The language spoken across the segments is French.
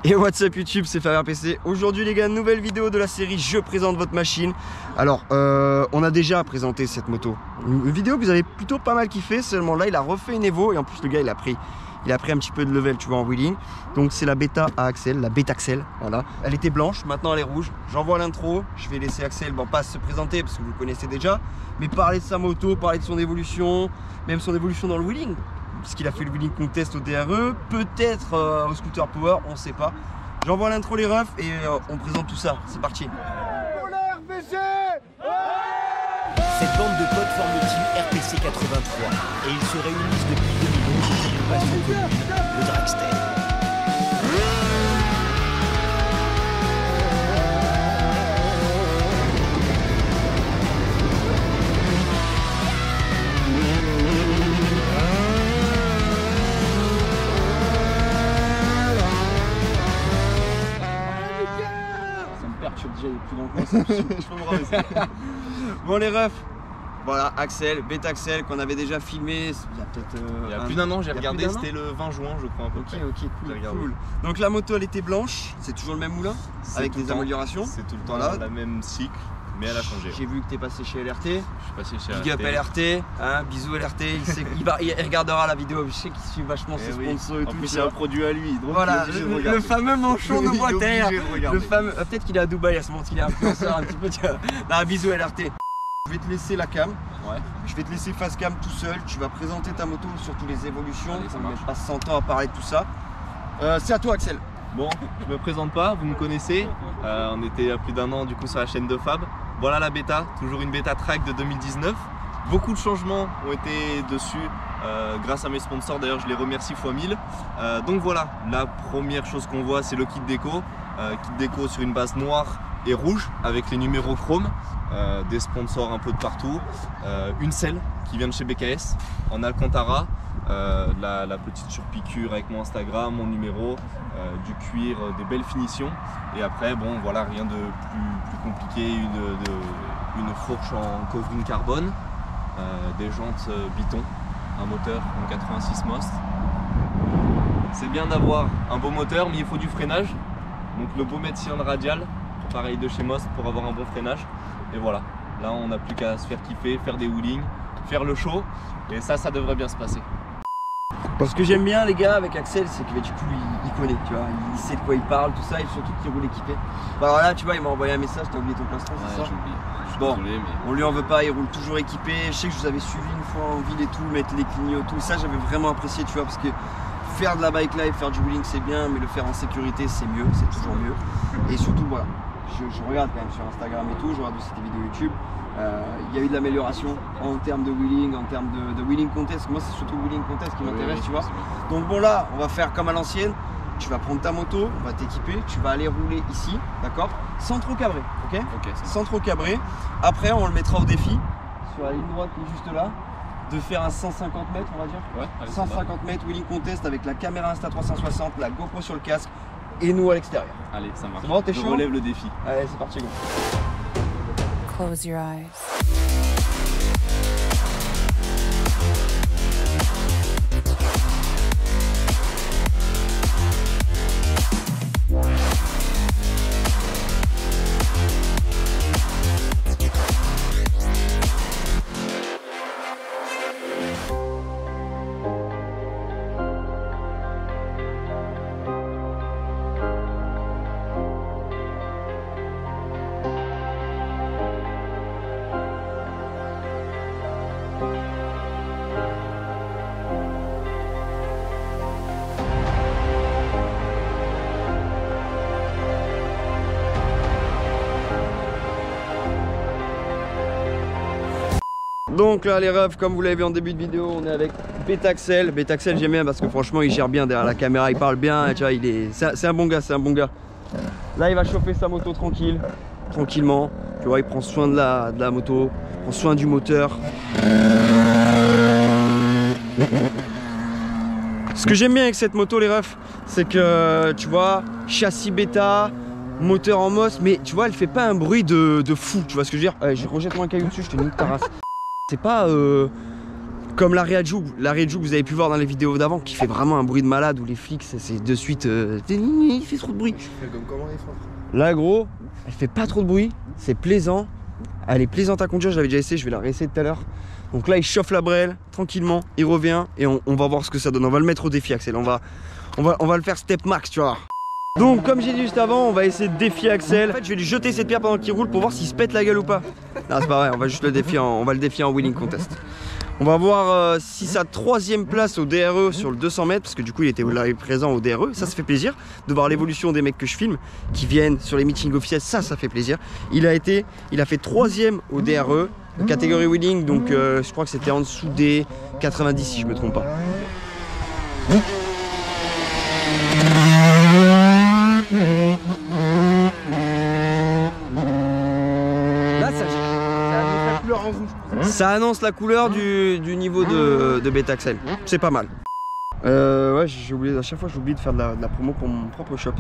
Et what's up YouTube, c'est Fabien PC. Aujourd'hui les gars, nouvelle vidéo de la série Je présente votre machine. Alors on a déjà présenté cette moto, une vidéo que vous avez plutôt pas mal kiffé. Seulement là il a refait une Evo et en plus le gars il a pris un petit peu de level, tu vois, en wheeling. Donc c'est la bêta à Axel, la bêta Axel, voilà. Elle était blanche, maintenant elle est rouge. J'envoie l'intro, je vais laisser Axel, bon pas se présenter parce que vous le connaissez déjà, mais parler de sa moto, parler de son évolution, même son évolution dans le wheeling. Parce qu'il a fait le wheeling contest au DRE, peut-être au scooter power, on sait pas. J'envoie l'intro les refs et on présente tout ça, c'est parti. Cette bande de potes forme le team RPC 83 et ils se réunissent depuis 2011 pour une passion commune, le dragster. Ça me perturbe déjà, il est plus dans le coin, je peux me rabaisser. Bon les refs, voilà Axel, bêta Axel qu'on avait déjà filmé il y a peut-être il y a plus d'un an, j'ai regardé, c'était le 20 juin je crois à peu près. Ok, cool. Donc la moto elle était blanche, c'est toujours le même moulin avec des améliorations. C'est tout le temps la même cycle, mais elle a changé. J'ai vu que tu es passé chez LRT. Je suis passé chez LRT. Big up LRT, hein, bisous LRT, il regardera la vidéo, je sais qu'il suit vachement ses sponsors et tout. En plus c'est un produit à lui, donc voilà, le fameux manchon de Bois-Terre. Le fameux, peut-être qu'il est à Dubaï à ce moment, qu'il est influenceur un petit peu. Non, bisous LRT. Je vais te laisser la cam, je vais te laisser face cam tout seul, tu vas présenter ta moto, surtout les évolutions. Allez, on passe 100 ans à parler de tout ça. C'est à toi Axel. Bon, je me présente pas, vous me connaissez, on était il y a plus d'un an du coup sur la chaîne de Fab. Voilà la bêta, toujours une bêta track de 2019. Beaucoup de changements ont été dessus grâce à mes sponsors, d'ailleurs je les remercie x 1000. Donc voilà, la première chose qu'on voit c'est le kit déco sur une base noire et rouge avec les numéros chrome, des sponsors un peu de partout, une selle qui vient de chez BKS en Alcantara, la petite surpiqûre avec mon Instagram, mon numéro, du cuir, des belles finitions et après bon voilà rien de plus compliqué, une fourche en covering carbone, des jantes Biton, un moteur en 86 Most. C'est bien d'avoir un beau moteur mais il faut du freinage, donc le beau Metsion radial pareil de chez Most pour avoir un bon freinage et voilà, là on n'a plus qu'à se faire kiffer, faire des wheelings, faire le show et ça devrait bien se passer. Ce que j'aime bien les gars avec Axel c'est que du coup il connaît, tu vois, il sait de quoi il parle, tout ça et surtout qu'il roule équipé. Bah voilà tu vois il m'a envoyé un message, t'as oublié ton plastron, c'est ça? J'ai oublié, je suis bon, désolé mais... on lui en veut pas, il roule toujours équipé, je sais que je vous avais suivi une fois en ville et tout, mettre les clignotants, tout ça j'avais vraiment apprécié tu vois parce que faire de la bike life, faire du wheeling c'est bien mais le faire en sécurité c'est mieux, c'est toujours mieux et surtout voilà. Je regarde quand même sur Instagram et tout, je regarde aussi des vidéos YouTube. Il y a eu de l'amélioration en termes de wheeling, en termes de wheeling contest. Moi, c'est surtout le wheeling contest qui m'intéresse, tu vois. Donc bon, là, on va faire comme à l'ancienne. Tu vas prendre ta moto, on va t'équiper, tu vas aller rouler ici, d'accord, sans trop cabrer, ok, sans trop cabrer. Après, on le mettra au défi sur la ligne droite qui est juste là, de faire un 150 mètres, on va dire. Ouais, allez, 150 mètres wheeling contest avec la caméra Insta360, la GoPro sur le casque et nous à l'extérieur. Allez, ça marche. Bon, t'es chaud? Je relève le défi. Allez, c'est parti, go. Close your eyes. Donc là les refs, comme vous l'avez vu en début de vidéo, on est avec bêta Axel. Bêta Axel j'aime bien parce que franchement il gère bien derrière la caméra, il parle bien, tu vois, c'est un bon gars, c'est un bon gars. Là il va chauffer sa moto tranquillement, tu vois, il prend soin de la moto, il prend soin du moteur. Ce que j'aime bien avec cette moto les refs, c'est que tu vois, châssis bêta, moteur en MOS, mais tu vois elle fait pas un bruit de fou, tu vois ce que je veux dire. Allez, rejette-moi un caillou dessus, je te nique ta race. C'est pas Comme la Rayaju que vous avez pu voir dans les vidéos d'avant, qui fait vraiment un bruit de malade où les flics, c'est de suite. Il fait trop de bruit. Comme comment les frères? Là, gros, elle fait pas trop de bruit, c'est plaisant. Elle est plaisante à conduire, je l'avais déjà essayé, je vais la réessayer tout à l'heure. Donc là, il chauffe la brêle tranquillement, il revient et on va voir ce que ça donne. On va le mettre au défi, Axel. On va le faire step max, tu vois. Donc, comme j'ai dit juste avant, on va essayer de défier Axel. En fait, je vais lui jeter cette pierre pendant qu'il roule pour voir s'il se pète la gueule ou pas. Non, c'est pas vrai, on va juste le défier, on va le défier en wheeling contest. On va voir si sa 3ème place au DRE sur le 200 mètres, parce que du coup il était là présent au DRE, ça fait plaisir de voir l'évolution des mecs que je filme, qui viennent sur les meetings officiels, ça fait plaisir. Il a fait 3ème au DRE, catégorie wheeling, donc je crois que c'était en dessous des 90 si je me trompe pas. Là ça annonce la couleur en rouge. Ça annonce la couleur du niveau de bêta Axel. C'est pas mal. Ouais, j'ai oublié, à chaque fois j'oublie de faire de la promo pour mon propre shop.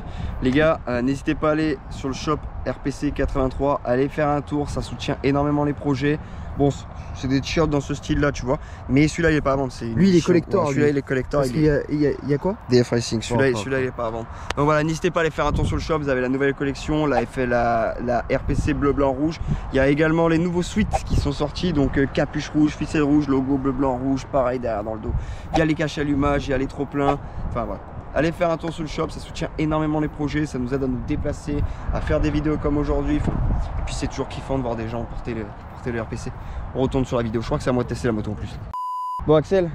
Les gars, n'hésitez pas à aller sur le shop RPC 83, allez faire un tour, ça soutient énormément les projets. Bon, c'est des t-shirts dans ce style là, tu vois, mais celui-là il est pas à vendre. Lui il est collector. Celui-là il est collector. Parce qu'il y a quoi? DF Racing, celui-là il est pas à vendre. Donc voilà, n'hésitez pas à aller faire un tour sur le shop, vous avez la nouvelle collection, là il fait la RPC bleu blanc rouge. Il y a également les nouveaux suites qui sont sortis, donc capuche rouge, ficelle rouge, logo bleu blanc rouge, pareil derrière dans le dos. Il y a les caches allumage, il y a les trop pleins, enfin voilà. Allez faire un tour sur le shop, ça soutient énormément les projets, ça nous aide à nous déplacer, à faire des vidéos comme aujourd'hui. Et puis c'est toujours kiffant de voir des gens porter le RPC. On retourne sur la vidéo, je crois que c'est à moi de tester la moto en plus. Bon Axel,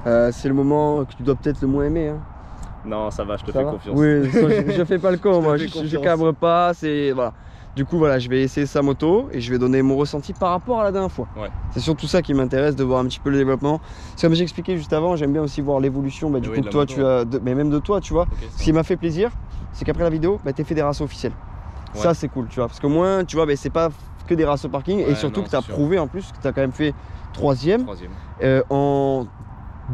c'est le moment que tu dois peut-être le moins aimer. Hein. Non, ça va, je te fais confiance. Oui, je fais pas le con, moi, je cabre pas, c'est voilà. Du coup voilà, je vais essayer sa moto et je vais donner mon ressenti par rapport à la dernière fois. Ouais. C'est surtout ça qui m'intéresse, de voir un petit peu le développement. Comme j'ai expliqué juste avant, j'aime bien aussi voir l'évolution du coup de toi, mais même de toi, tu vois. Okay, ce qui m'a fait plaisir, c'est qu'après la vidéo, t'es fait des races officielles. Ouais. Ça c'est cool, tu vois, parce que moins, tu vois, c'est pas que des races au parking et surtout que tu as prouvé en plus que tu as quand même fait 3ème en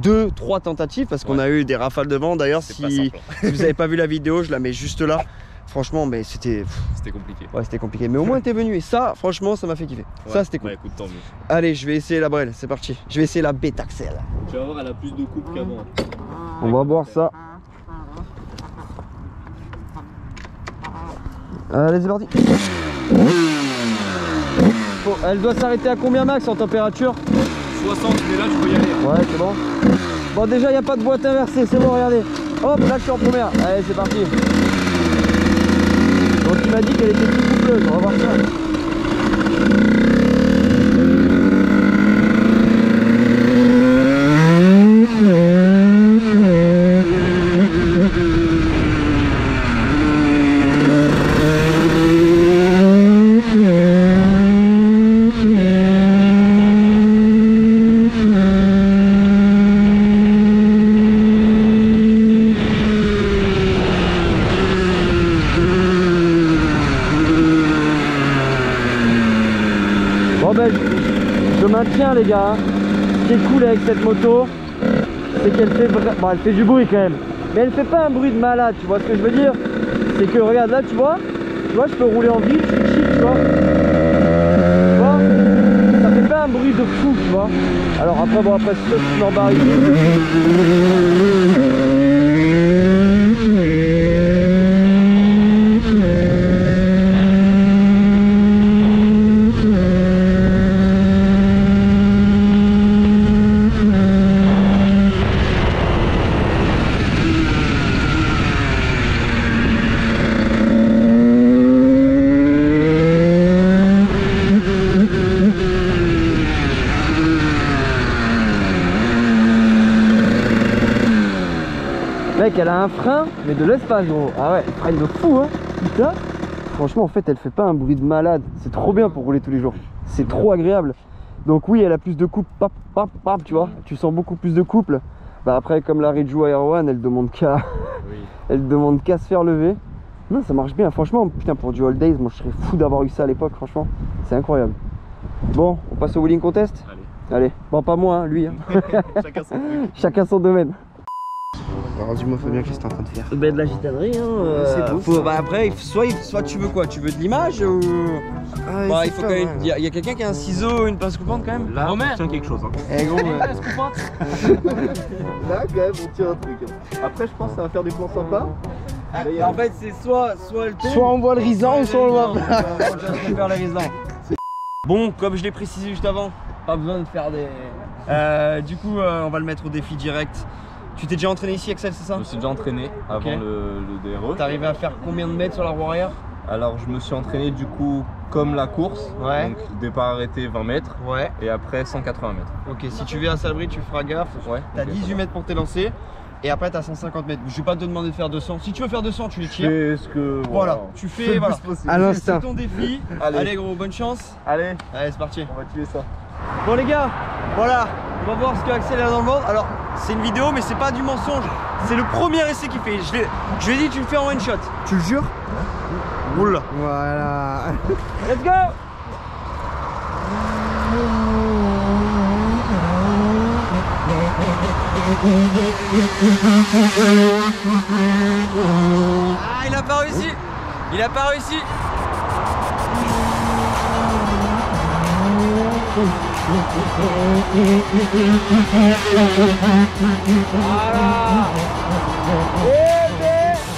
2-3 tentatives parce qu'on a eu des rafales de vent. D'ailleurs, si vous n'avez pas vu la vidéo, je la mets juste là. Franchement, mais c'était compliqué. Ouais, c'était compliqué. Mais au moins, t'es venu et ça, franchement, ça m'a fait kiffer. Ouais, ça, c'était cool. Ouais, écoute, tant mieux. Allez, je vais essayer la brêle. C'est parti. Je vais essayer la bêta Axel. Tu vas voir, elle a plus de coupe qu'avant. On va voir ça. Allez, c'est parti. Bon, elle doit s'arrêter à combien max en température? 60, mais là, je peux y aller. Ouais, c'est bon. Bon, déjà, il n'y a pas de boîte inversée. C'est bon, regardez. Hop, là, je suis en première. Allez, c'est parti. Donc il m'a dit qu'elle était plus coupleuse, on va voir ça. Je maintiens les gars, ce qui est cool avec cette moto, c'est qu'elle fait, elle fait du bruit quand même, mais elle fait pas un bruit de malade, tu vois ce que je veux dire? C'est que regarde là, tu vois, je peux rouler en ville, je suis chill, tu vois, ça fait pas un bruit de fou, tu vois. Alors après, bon, après c'est sûr que barrique. Mec, elle a un frein, mais de l'espace gros. Ah ouais, frein de fou hein. Putain. Franchement en fait elle fait pas un bruit de malade. C'est trop bien pour rouler tous les jours. C'est trop agréable. Donc oui, elle a plus de couple, pap, pap, pap, tu vois. Tu sens beaucoup plus de couple. Bah après comme la Rayaju Aero One, elle demande qu'à elle demande qu'à se faire lever. Non, ça marche bien. Franchement, putain pour du All Days, moi je serais fou d'avoir eu ça à l'époque, franchement. C'est incroyable. Bon, on passe au wheeling contest. Allez. Bon, pas moi, hein, lui. Hein. Chacun son truc. Chacun son domaine. Alors dis-moi Fabien, qu'est-ce que t'es en train de faire? Ben de la gitanerie hein. C'est beau. Bah après, soit tu veux quoi? Tu veux de l'image ou. Ah, Bah il faut quand même. Il y a quelqu'un qui a un ciseau, une pince coupante quand même? Là, on tient quelque chose. Hein. Eh gros, Là, quand même, on tient un truc. Hein. Après, je pense que ça va faire des plans sympas. En fait, c'est soit le thème, soit on voit le risan, soit on le voit pas. Je vais faire les raisins. Bon, comme je l'ai précisé juste avant, pas besoin de faire des. Du coup, on va le mettre au défi direct. Tu t'es déjà entraîné ici, Axel, c'est ça? Je me suis déjà entraîné avant le DRE. T'es arrivé à faire combien de mètres sur la roue arrière? Alors, je me suis entraîné du coup comme la course. Ouais. Donc, départ arrêté 20 mètres. Ouais. Et après 180 mètres. Ok, si tu viens à Sabri, tu feras gaffe. Ouais. T'as ok, 18 mètres pour t'élancer. Et après, t'as 150 mètres. Je vais pas te demander de faire 200. Si tu veux faire 200, tu les tires. fais ce que. Voilà, tu fais. Voilà. À l'instinct. C'est ton défi. Allez, gros, bonne chance. Allez, Allez, c'est parti. on va tuer ça. Bon, les gars, voilà. On va voir ce que Axel a dans le ventre. Alors, c'est une vidéo, mais c'est pas du mensonge. C'est le premier essai qu'il fait. Je lui ai dit, tu le fais en one shot. Tu le jures? Roule. Voilà. Let's go. Ah, il a pas réussi. Il a pas réussi. Voilà.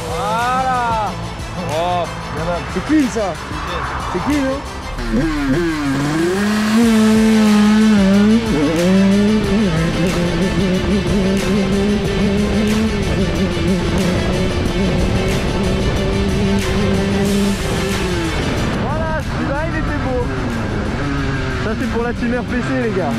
Voilà. Oh, C'est clean ça. C'est clean hein. Voilà, celui-là il était beau. Ça c'est pour la team RPC les gars.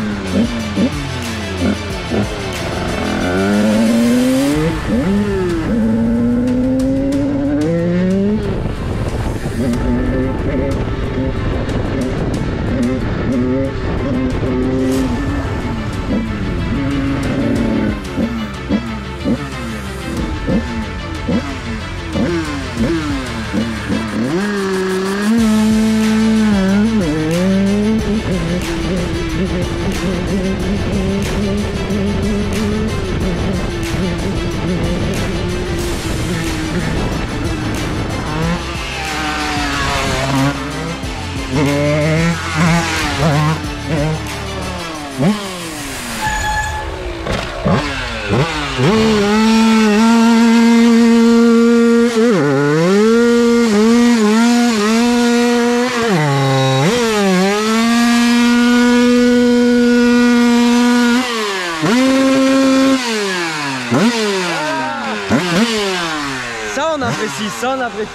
Ça on apprécie, ça on apprécie.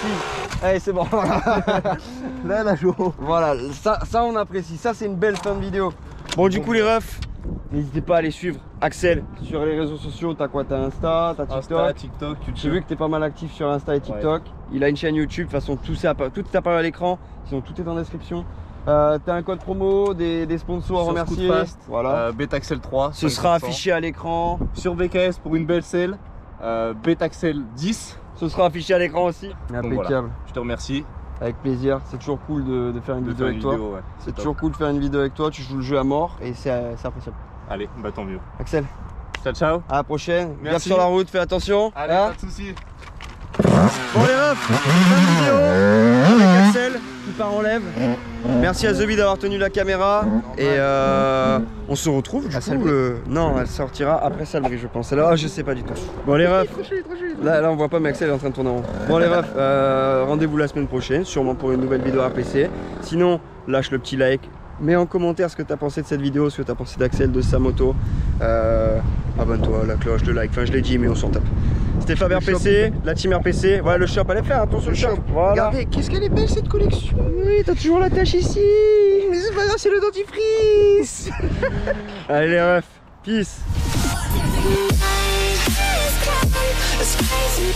Allez c'est bon. Là la joue. Voilà, ça on apprécie, ça c'est une belle fin de vidéo. Bon du coup les refs, n'hésitez pas à aller suivre Axel sur les réseaux sociaux. T'as quoi? T'as Insta, t'as TikTok. Insta, TikTok, J'ai YouTube. vu que t'es pas mal actif sur Insta et TikTok. Il a une chaîne YouTube, de toute façon tout est apparu à l'écran, sinon tout est en description. T'as un code promo, des sponsors à Sur remercier. Scootfast, Voilà. Betaxel 3. Ce sera 5%. affiché à l'écran. Sur BKS pour une belle selle. Betaxel 10. Ce sera affiché à l'écran aussi. Donc voilà. Je te remercie Avec plaisir, c'est toujours cool de faire une de vidéo faire avec une toi. vidéo. Ouais. C'est top. toujours cool de faire une vidéo avec toi, tu joues le jeu à mort et c'est appréciable. Allez, bah tant mieux. Axel, Ciao, ciao. à la prochaine. Gaffe Merci. sur la route, fais attention. Allez, Hein pas de soucis. Bon les refs, fin de vidéo avec Axel qui part en live. Merci à Zebi d'avoir tenu la caméra et on se retrouve du coup, non, elle sortira après Salbris je pense. Là, je sais pas du tout. Bon les refs, là on voit pas mais Axel est en train de tourner en rond. Bon les refs, rendez-vous la semaine prochaine, sûrement pour une nouvelle vidéo RPC. Sinon, lâche le petit like. Mets en commentaire ce que tu as pensé de cette vidéo, ce que tu as pensé d'Axel, de sa moto. Abonne-toi, la cloche, le like, enfin je l'ai dit mais on s'en tape. C'était Fab RPC, la team RPC. Voilà le shop, allez faire attention au shop. Voilà. Regardez, qu'est-ce qu'elle est belle cette collection. Oui, t'as toujours la tâche ici. Mais c'est pas grave, c'est le dentifrice. Allez les refs, peace. It's crazy.